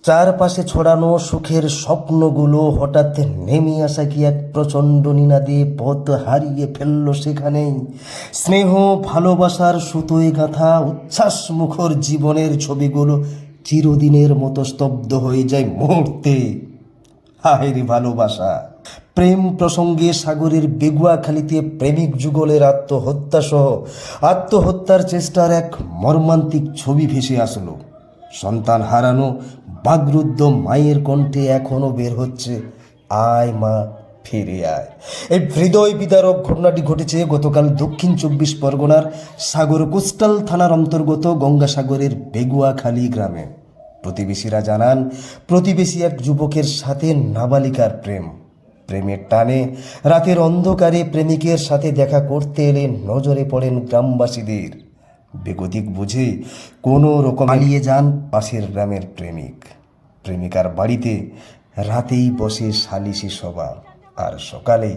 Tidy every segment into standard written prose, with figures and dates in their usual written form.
চারপাশে ছড়ানো সুখের স্বপ্নগুলো হঠাৎ নেমে আসা কি এক প্রচণ্ড নিনাদে পথ হারিয়ে ফেললো সেখানেই। স্নেহ ভালোবাসার সুতোয় গাঁথা উচ্ছ্বাস মুখর জীবনের ছবিগুলো চিরদিনের মতো স্তব্ধ হয়ে যায় মুহূর্তে। হায়রে ভালোবাসা! প্রেম প্রসঙ্গে সাগরের বেগুয়াখালীতে প্রেমিক যুগলের আত্মহত্যা সহ আত্মহত্যার চেষ্টার এক মর্মান্তিক ছবি ভেসে আসলো। সন্তান হারানো বাগরুদ্ধ মায়ের কণ্ঠে এখনো বের হচ্ছে, আয় মা ফিরে আয়। এই হৃদয় বিদারক ঘটনাটি ঘটেছে গতকাল দক্ষিণ 24 পরগনার সাগর কোস্টাল থানার অন্তর্গত গঙ্গাসাগরের বেগুয়াখালী গ্রামে। প্রতিবেশীরা জানান, প্রতিবেশী এক যুবকের সাথে নাবালিকার প্রেমের টানে রাতের অন্ধকারে প্রেমিকের সাথে দেখা করতে এলে নজরে পড়েন গ্রামবাসীদের। বেগতিক বুঝে কোনো রকম পালিয়ে যান পাশের গ্রামের প্রেমিকার বাড়িতে। রাতেই বসে সালিশি সভা, আর সকালে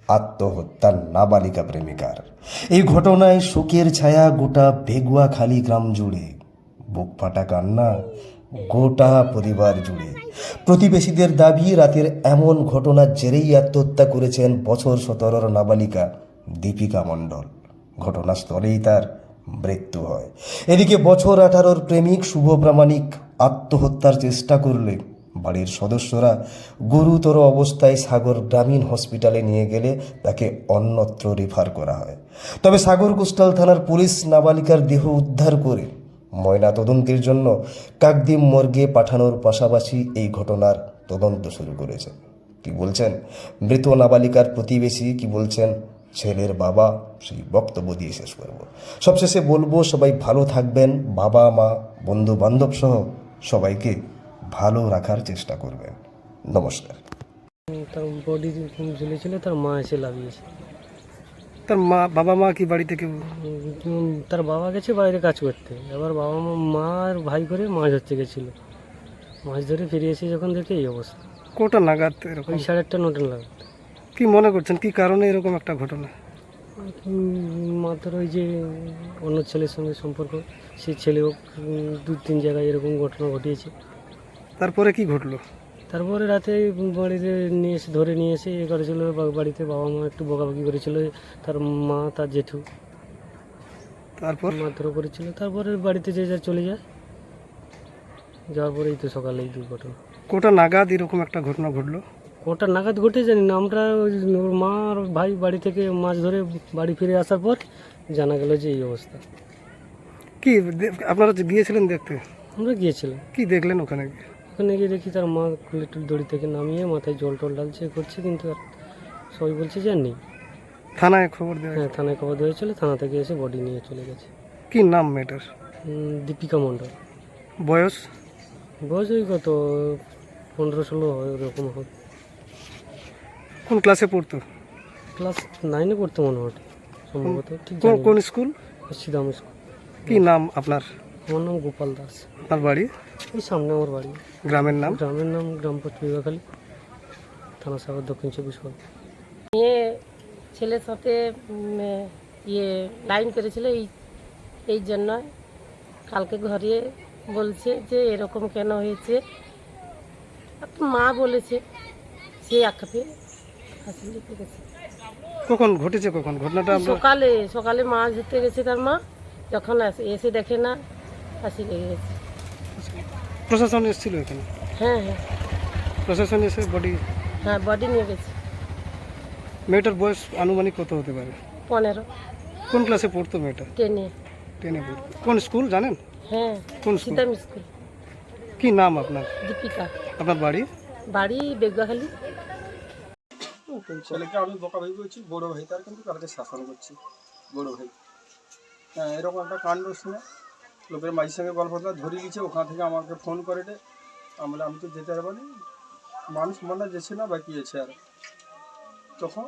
আত্মহত্যার নাবালিকা প্রেমিকার। এই ঘটনায় শোকের ছায়া গোটা বেগুয়াখালী গ্রাম জুড়ে। বুক ফাটা কান্না গোটা পরিবার জুড়ে। প্রতিবেশীদের দাবি, রাতের এমন ঘটনার জেরেই আত্মহত্যা করেছেন বছর 17 নাবালিকা দীপিকা মণ্ডল। ঘটনাস্থলেই তার মৃত্যু হয়। এদিকে বছর 18 প্রেমিক শুভ প্রামাণিক আত্মহত্যার চেষ্টা করলে বাড়ির সদস্যরা গুরুতর অবস্থায় সাগর গ্রামীণ হসপিটালে নিয়ে গেলে তাকে অন্যত্র রেফার করা হয়। তবে সাগর কোস্টাল থানার পুলিশ নাবালিকার দেহ উদ্ধার করে ময়না তদন্তের জন্য কাকদ্বীপ মর্গে পাঠানোর পাশাপাশি এই ঘটনার তদন্ত শুরু করেছে। কি বলছেন মৃত নাবালিকার প্রতিবেশী, কি বলছেন ছেলের বাবা, সেই বক্তব্য দিয়ে শেষ করব। সবশেষে বলবো, সবাই ভালো থাকবেন, বাবা মা বন্ধু বান্ধব সহ সবাইকে ভালো রাখার চেষ্টা করবেন। নমস্কার। তার বডি ঝুলেছিল, তার মা এসে লাভিয়েছে। তার বাবা মা কি বাড়ি থেকে? তার বাবা গেছে বাইরে কাজ করতে, এবার বাবা মা আর ভাই করে মাছ ধরতে গেছিলো। মাছ ধরে ফিরে এসে যখন দেখে এই অবস্থা। কোটা নাগাদ এরকম? ওই 8:30 9টা লাগে। কি মনে করছেন, কি কারণে এরকম একটা ঘটনা? মাত্র ওই যে অন্য ছেলের সঙ্গে সম্পর্ক, সেই ছেলেও 2-3 জায়গায় এরকম ঘটনা ঘটিয়েছে। তারপরে কি ঘটলো? তারপরে রাতে বাড়িতে ধরে নিয়ে এসে এ করেছিল। বাড়িতে বাবা মা একটু বকাবকি করেছিল, তার মা তার জেঠু তারপর মারধর করেছিল। তারপরে বাড়িতে যে যা চলে যায়, যাওয়ার পরেই তো সকালে এই দুর্ঘটনা। কোটা নাগাদ এরকম একটা ঘটনা ঘটলো? ওটা নাগাদ ঘটে জানি না আমরা। ওর মা আর ভাই বাড়ি থেকে মাছ ধরে বাড়ি ফিরে আসার পর জানা গেল যে এই অবস্থা। কি আপনারা যে গিয়েছিলেন দেখতে? আমরা গিয়েছিলাম। কি দেখলেন ওখানে গিয়ে? ওখানে গিয়ে দেখি তার মা কুলেটুল দড়ি থেকে নামিয়ে মাথায় জল টল ঢালছে, করছে, কিন্তু আর সবাই বলছে যে আর নেই। থানায় খবর দেওয়া? হ্যাঁ, থানায় খবর দেওয়া হয়েছিল, থানা থেকে এসে বডি নিয়ে চলে গেছে। কি নাম মেয়েটার? দীপিকা মণ্ডল। বয়স? বয়স ওই কত 15-16 ওরকম হবে। কোন ক্লাসে পড়তো? ক্লাস 9-এ পড়তে মনে হয় সম্ভবত, ঠিক কোন স্কুল? সিদাম স্কুল। কি নাম আপনার? আমার নাম গোপাল দাস। আপনার বাড়ি? এই সামনে আমার বাড়ি। গ্রামের নাম? গ্রামের নাম গ্রাম পোস্ট বেগুয়াখালী, থানা সাগর, দক্ষিণ 24 পরগনা। মেয়ে ছেলের সাথে লাইন করেছিল, এই জন্য কালকে ঘরে বলছে যে এরকম কেন হয়েছে। মা বলেছে, সে আঁকাতে ফাঁসি লিখে গেছে। কখন ঘটেছে, কখন ঘটনাটা? সকালে মাছ ধরতে গেছে তার মা, যখন এসে দেখে না ফাঁসি লেগে গেছে। প্রশাসন এসেছিল এখানে? হ্যাঁ হ্যাঁ প্রশাসন এসে বডি? হ্যাঁ, বডি নিয়ে গেছে। মেয়েটার বয়স আনুমানিক কত হতে পারে? 15। কোন ক্লাসে পড়তো মেয়েটা? 10-এ। 10-এ পড়তো। কোন স্কুল জানেন? হ্যাঁ, কোন স্কুল? সিদাম স্কুল। কি নাম আপনার? দীপিকা। আপনার বাড়ি? বাড়ি বেগুয়াখালী। ছেলেকে আমি বকাবকি করছি, বড়ো ভাই তার কিন্তু কালকে শাসন করছি, বড়ো ভাই। হ্যাঁ, এরকম একটা কাণ্ড শুনে লোকের মাঝির সঙ্গে গল্প ধরিয়ে গেছে। ওখান থেকে আমাকে ফোন করে দে, আমি তো যেতে পারবো না, মানুষ মনে যেছে না বাকি আছে। আর তখন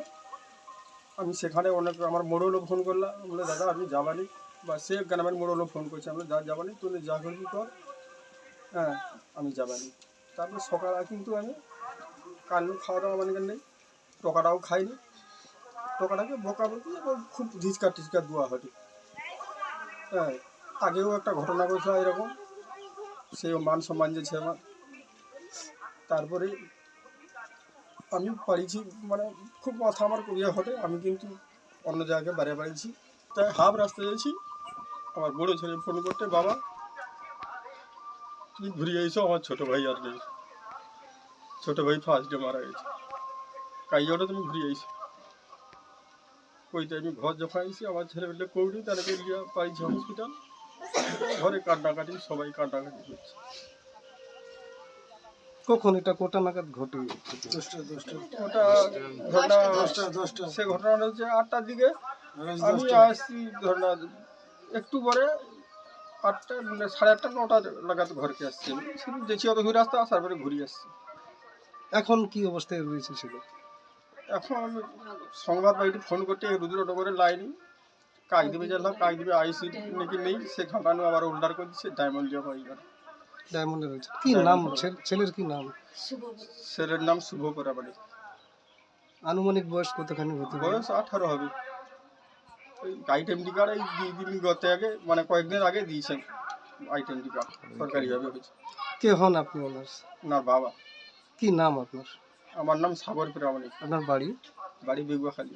আমি সেখানে আমার মোড়লও ফোন করলাম, বলে দাদা আমি যাবানি, বা সে গ্রামের মোড়লও ফোন করছে, আমরা যাবানি, তুই যা করবি কর, হ্যাঁ আমি যাবানি। তারপর সকালে কিন্তু আমি কান্নু খাওয়া দাওয়া মানে নেই, টাকাটাও খাইনি। টাকাটাকে বকাবকি খুব ধিচকার দেওয়া হতো। হ্যাঁ, আগেও একটা ঘটনা ঘটলো এরকম, সেই মান সম্মান যেছে আমার, তারপরে আমি পারিছি, মানে খুব মাথা আমার ইয়ে হতে, আমি কিন্তু অন্য জায়গায় বাইরে বাড়িছি। তাই হাফ রাস্তা যাচ্ছি, আমার বড় ছেলে ফোন করতে, বাবা তুমি ঘুরিয়ে এসো, আমার ছোটো ভাই আর নেই, ছোটো ভাই ফার্স্ট ডে মারা গেছে, কাইয়াটা তুমি ঘুরিয়ে এসো। ওইটা আমি ঘর যখন আইসি, আমার ছেলে বললে কৌড়ি, তাদেরকে নিয়ে পাইছি হসপিটাল। ঘরে কান্নাকাটি, সবাই কান্নাকাটি করছে। কখন এটা কোটা নাগাদ ঘটে? ওটা ঘটনা, সে ঘটনাটা হচ্ছে 8টার দিকে। আমি আসছি ধরনা একটু পরে 8টা, মানে 8:30 9টা লাগাতে ঘরকে আসছি। আমি শুধু দেখছি অত দূর রাস্তা, আসার পরে ঘুরে আসছি। এখন কি অবস্থায় রয়েছে ছিল? এখন সংবাদ বাড়িতে ফোন করতে রুদ্রনগরে লাইন কাজ দেবে, জানলাম কাজ দেবে, আইসি নাকি নেই, সে খাটানো আবার উল্টার করে দিচ্ছে, ডায়মন্ড দিয়ে হয়ে গেল। ডায়মন্ডে রয়েছে। কি নাম ছেলের, কি নাম? ছেলের নাম শুভ পরাবাড়ি। আনুমানিক বয়স কতখানি হতে পারে? বয়স 18 হবে। ওই আইটেমডি কার্ড এই 2 দিন গত আগে, মানে কয়েকদিন আগে দিয়েছেন আইটেমডি কার্ড, সরকারিভাবে হয়েছে। কে হন আপনি ওনার? না বাবা। কি নাম আপনার? আমার নাম সাগর প্রামাণিক। আপনার বাড়ি? বাড়ি বেগুয়াখালী।